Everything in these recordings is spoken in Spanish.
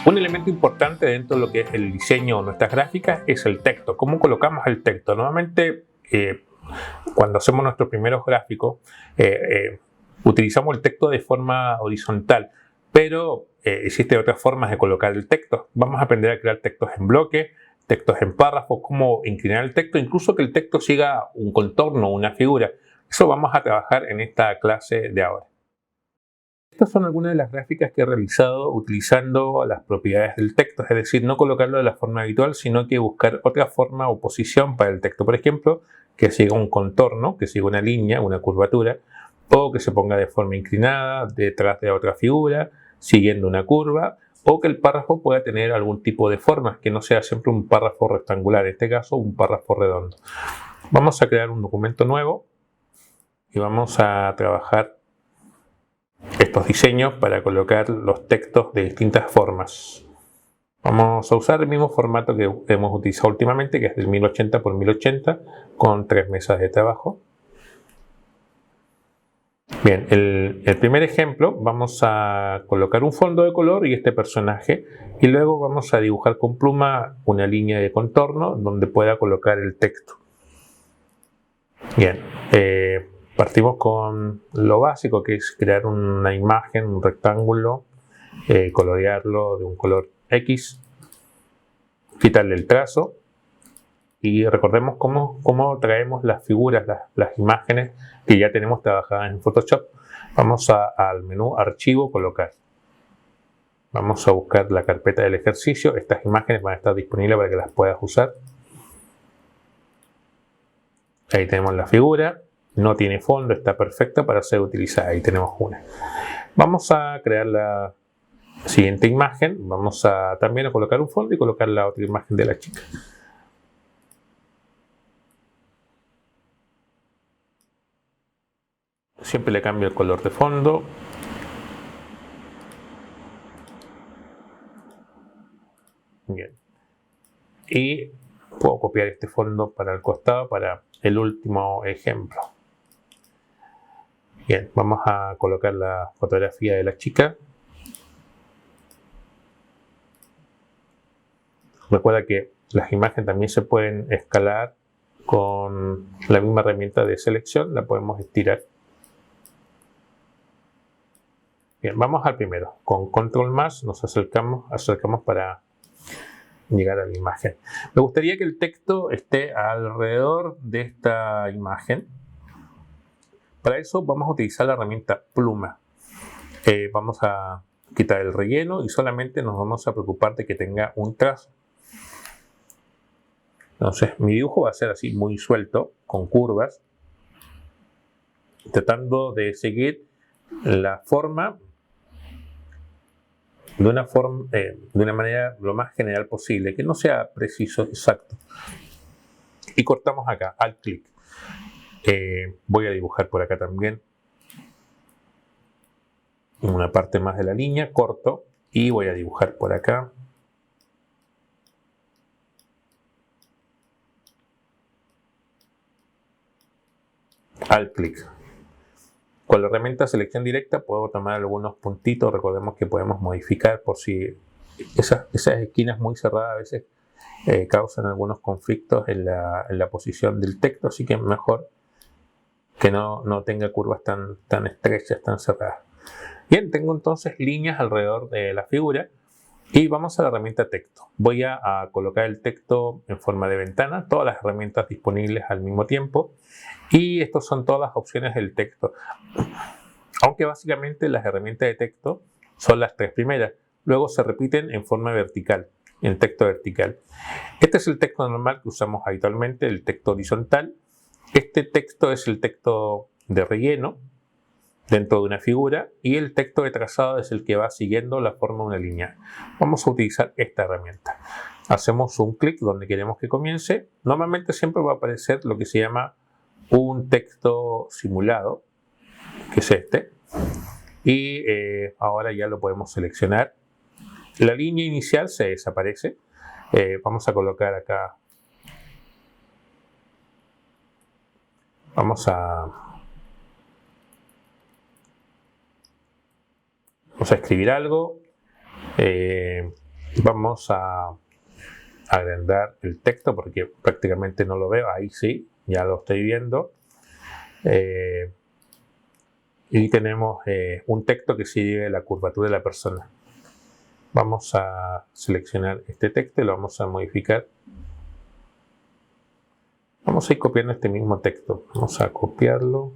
Un elemento importante dentro de lo que es el diseño o nuestras gráficas es el texto. ¿Cómo colocamos el texto? Normalmente cuando hacemos nuestros primeros gráficos utilizamos el texto de forma horizontal, pero existen otras formas de colocar el texto. Vamos a aprender a crear textos en bloques, textos en párrafos, cómo inclinar el texto, incluso que el texto siga un contorno, una figura. Eso vamos a trabajar en esta clase de ahora. Estas son algunas de las gráficas que he realizado utilizando las propiedades del texto, es decir, no colocarlo de la forma habitual, sino que buscar otra forma o posición para el texto. Por ejemplo, que siga un contorno, que siga una línea, una curvatura, o que se ponga de forma inclinada detrás de otra figura, siguiendo una curva, o que el párrafo pueda tener algún tipo de forma, que no sea siempre un párrafo rectangular, en este caso un párrafo redondo. Vamos a crear un documento nuevo y vamos a trabajar estos diseños para colocar los textos de distintas formas. Vamos a usar el mismo formato que hemos utilizado últimamente, que es del 1080 por 1080 con 3 mesas de trabajo. Bien, el primer ejemplo, vamos a colocar un fondo de color y este personaje, y luego vamos a dibujar con pluma una línea de contorno donde pueda colocar el texto. Bien, partimos con lo básico, que es crear una imagen, un rectángulo, colorearlo de un color X, quitarle el trazo y recordemos cómo traemos las figuras, las imágenes que ya tenemos trabajadas en Photoshop. Vamos al menú Archivo, Colocar. Vamos a buscar la carpeta del ejercicio. Estas imágenes van a estar disponibles para que las puedas usar. Ahí tenemos la figura. No tiene fondo, está perfecta para ser utilizada. Ahí tenemos una. Vamos a crear la siguiente imagen. Vamos a también colocar un fondo y colocar la otra imagen de la chica. Siempre le cambio el color de fondo. Bien. Y puedo copiar este fondo para el costado para el último ejemplo. Bien, vamos a colocar la fotografía de la chica. Recuerda que las imágenes también se pueden escalar con la misma herramienta de selección, la podemos estirar. Bien, vamos al primero. Con Control más nos acercamos para llegar a la imagen. Me gustaría que el texto esté alrededor de esta imagen. Para eso vamos a utilizar la herramienta pluma. Vamos a quitar el relleno y solamente nos vamos a preocupar de que tenga un trazo. Entonces mi dibujo va a ser así muy suelto, con curvas, tratando de seguir la forma de una manera lo más general posible, que no sea preciso, exacto. Y cortamos acá, al clic. Voy a dibujar por acá también una parte más de la línea, corto y voy a dibujar por acá. Al clic. Con la herramienta selección directa puedo tomar algunos puntitos. Recordemos que podemos modificar por si esas esquinas muy cerradas a veces causan algunos conflictos en la posición del texto, así que mejor que no tenga curvas tan estrechas, tan cerradas. Bien, tengo entonces líneas alrededor de la figura y vamos a la herramienta texto. Voy a colocar el texto en forma de ventana, todas las herramientas disponibles al mismo tiempo, y estas son todas las opciones del texto. Aunque básicamente las herramientas de texto son las 3 primeras, luego se repiten en forma vertical, en texto vertical. Este es el texto normal que usamos habitualmente, el texto horizontal. Este texto es el texto de relleno dentro de una figura y el texto de trazado es el que va siguiendo la forma de una línea. Vamos a utilizar esta herramienta. Hacemos un clic donde queremos que comience. Normalmente siempre va a aparecer lo que se llama un texto simulado, que es este. Y ahora ya lo podemos seleccionar. La línea inicial se desaparece. Vamos a colocar acá. Vamos a escribir algo. Vamos a agrandar el texto porque prácticamente no lo veo. Ahí sí, ya lo estoy viendo. Y tenemos un texto que sigue la curvatura de la persona. Vamos a seleccionar este texto y lo vamos a modificar. Vamos a ir copiando este mismo texto. Vamos a copiarlo.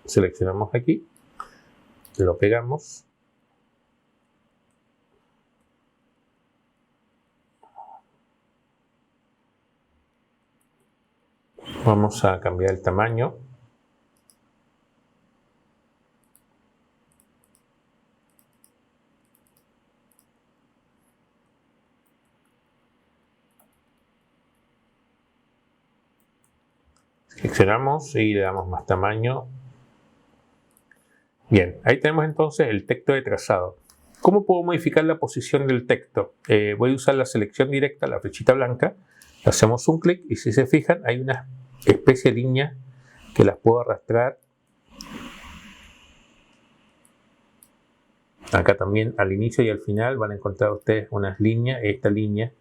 Seleccionamos aquí. Lo pegamos. Vamos a cambiar el tamaño. Seleccionamos y le damos más tamaño. Bien, ahí tenemos entonces el texto de trazado. ¿Cómo puedo modificar la posición del texto? Voy a usar la selección directa, la flechita blanca. Hacemos un clic y si se fijan hay una especie de línea que las puedo arrastrar. Acá también al inicio y al final van a encontrar ustedes unas líneas. Esta línea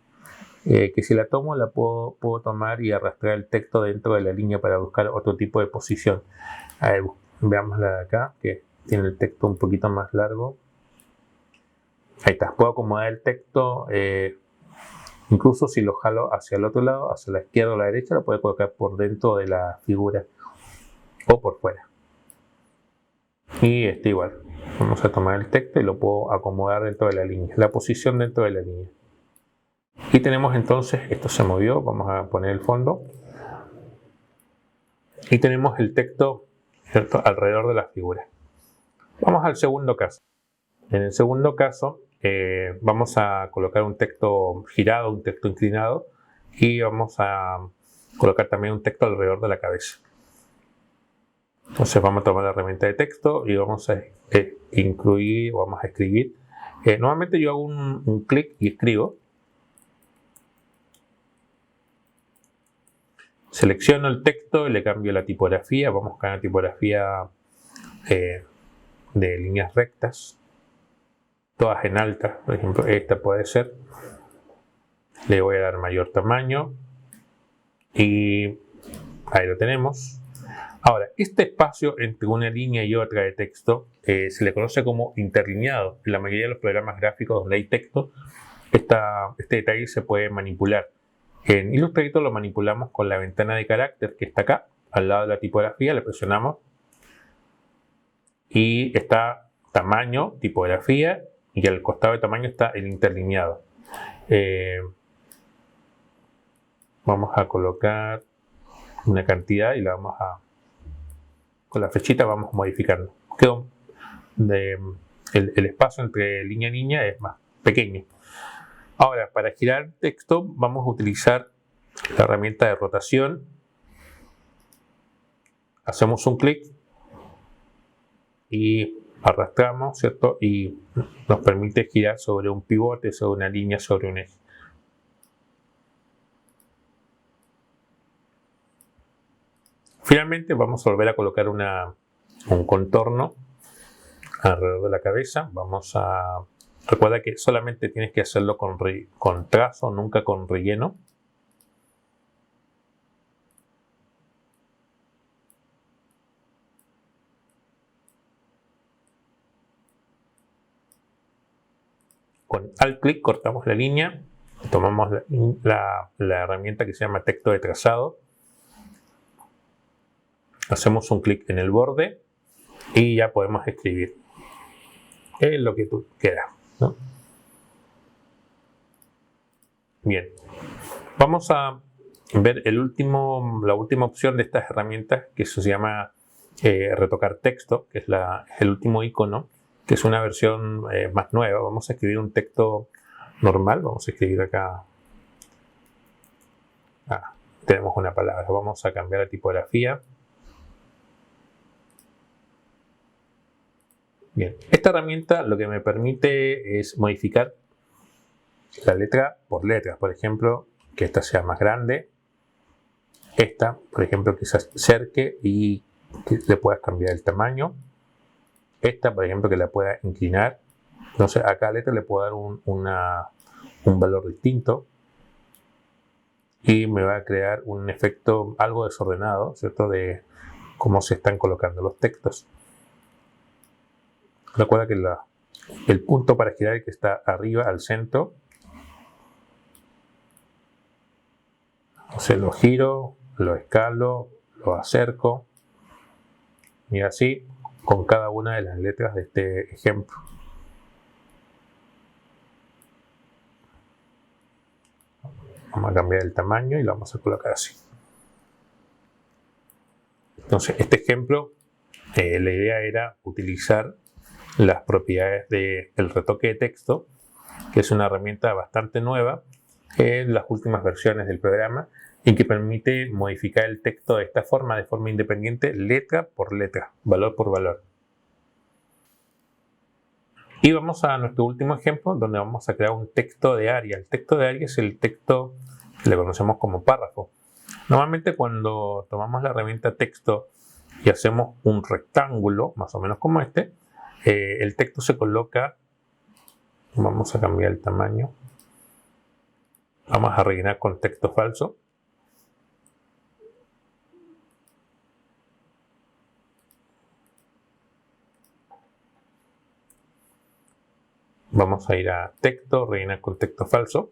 que si la tomo la puedo tomar y arrastrar el texto dentro de la línea para buscar otro tipo de posición. A ver, veamos la de acá que tiene el texto un poquito más largo. Ahí está, puedo acomodar el texto, incluso si lo jalo hacia el otro lado, hacia la izquierda o la derecha, lo puedo colocar por dentro de la figura o por fuera. Y igual, vamos a tomar el texto y lo puedo acomodar dentro de la línea, la posición dentro de la línea. Y tenemos entonces, esto se movió, vamos a poner el fondo. Y tenemos el texto, ¿cierto?, alrededor de la figura. Vamos al segundo caso. En el segundo caso vamos a colocar un texto girado, un texto inclinado y vamos a colocar también un texto alrededor de la cabeza. Entonces vamos a tomar la herramienta de texto y vamos a incluir, vamos a escribir. Normalmente yo hago un clic y escribo. Selecciono el texto y le cambio la tipografía. Vamos a una tipografía de líneas rectas, todas en alta, por ejemplo esta puede ser. Le voy a dar mayor tamaño y ahí lo tenemos. Ahora, este espacio entre una línea y otra de texto se le conoce como interlineado. En la mayoría de los programas gráficos donde hay texto, este detalle se puede manipular. En Illustrator lo manipulamos con la ventana de carácter que está acá, al lado de la tipografía, le presionamos y está tamaño, tipografía, y al costado de tamaño está el interlineado. Vamos a colocar una cantidad y la vamos a, con la flechita vamos modificando. Quedó el espacio entre línea y línea es más pequeño. Ahora, para girar texto vamos a utilizar la herramienta de rotación. Hacemos un clic y arrastramos, ¿cierto? Y nos permite girar sobre un pivote, sobre una línea, sobre un eje. Finalmente vamos a volver a colocar un contorno alrededor de la cabeza. Recuerda que solamente tienes que hacerlo con trazo, nunca con relleno. Con alt clic cortamos la línea, tomamos la herramienta que se llama texto de trazado, hacemos un clic en el borde y ya podemos escribir lo que tú quieras, ¿no? Bien, vamos a ver la última opción de estas herramientas, que eso se llama retocar texto, que es el último icono, que es una versión más nueva. Vamos a escribir un texto normal, vamos a escribir acá, tenemos una palabra, vamos a cambiar la tipografía. Bien, esta herramienta lo que me permite es modificar la letra por letras, por ejemplo, que esta sea más grande, esta, por ejemplo, que se acerque y que le puedas cambiar el tamaño, esta, por ejemplo, que la pueda inclinar. Entonces acá a la letra le puedo dar un valor distinto y me va a crear un efecto algo desordenado, ¿cierto? De cómo se están colocando los textos. Recuerda que el punto para girar es que está arriba al centro. Entonces lo giro, lo escalo, lo acerco y así con cada una de las letras de este ejemplo. Vamos a cambiar el tamaño y lo vamos a colocar así. Entonces, este ejemplo, la idea era utilizar las propiedades del retoque de texto, que es una herramienta bastante nueva en las últimas versiones del programa y que permite modificar el texto de esta forma, de forma independiente, letra por letra, valor por valor. Y vamos a nuestro último ejemplo, donde vamos a crear un texto de área. El texto de área es el texto que le conocemos como párrafo. Normalmente cuando tomamos la herramienta texto y hacemos un rectángulo, más o menos como este, el texto se coloca, vamos a cambiar el tamaño, vamos a rellenar con texto falso. Vamos a ir a texto, rellenar con texto falso.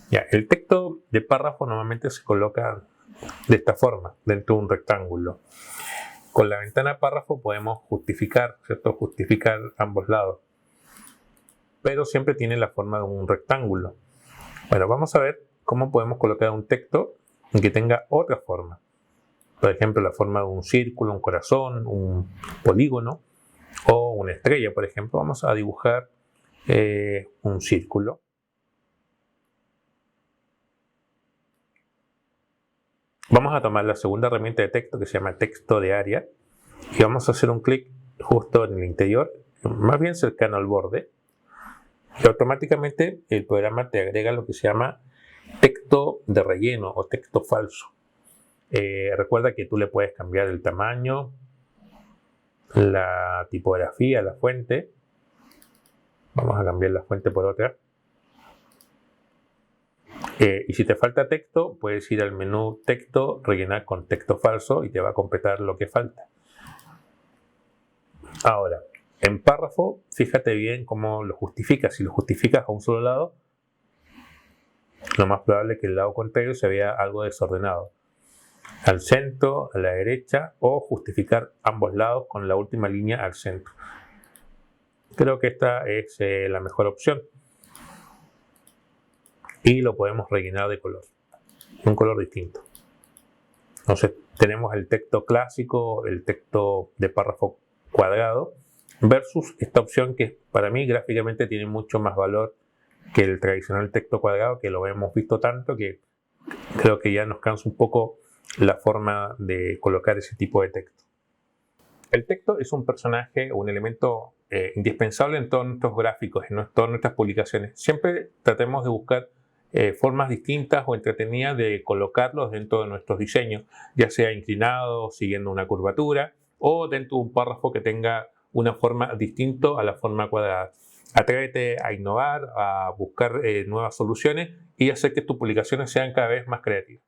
Ya, el texto de párrafo normalmente se coloca de esta forma, dentro de un rectángulo. Con la ventana párrafo podemos justificar, ¿cierto? Justificar ambos lados. Pero siempre tiene la forma de un rectángulo. Bueno, vamos a ver cómo podemos colocar un texto que tenga otra forma. Por ejemplo, la forma de un círculo, un corazón, un polígono o una estrella, por ejemplo. Vamos a dibujar un círculo. Vamos a tomar la segunda herramienta de texto que se llama texto de área y vamos a hacer un clic justo en el interior, más bien cercano al borde, y automáticamente el programa te agrega lo que se llama texto de relleno o texto falso. Recuerda que tú le puedes cambiar el tamaño, la tipografía, la fuente. Vamos a cambiar la fuente por otra. Y si te falta texto, puedes ir al menú texto, rellenar con texto falso y te va a completar lo que falta. Ahora, en párrafo, fíjate bien cómo lo justificas. Si lo justificas a un solo lado, lo más probable es que el lado contrario se vea algo desordenado. Al centro, a la derecha, o justificar ambos lados con la última línea al centro. Creo que esta es la mejor opción. Y lo podemos rellenar de color, un color distinto. Entonces tenemos el texto clásico, el texto de párrafo cuadrado, versus esta opción que para mí gráficamente tiene mucho más valor que el tradicional texto cuadrado, que lo hemos visto tanto que creo que ya nos cansa un poco la forma de colocar ese tipo de texto. El texto es un personaje, un elemento indispensable en todos nuestros gráficos, en todas nuestras publicaciones. Siempre tratemos de buscar formas distintas o entretenidas de colocarlos dentro de nuestros diseños, ya sea inclinado, siguiendo una curvatura, o dentro de un párrafo que tenga una forma distinta a la forma cuadrada. Atrévete a innovar, a buscar nuevas soluciones y hacer que tus publicaciones sean cada vez más creativas.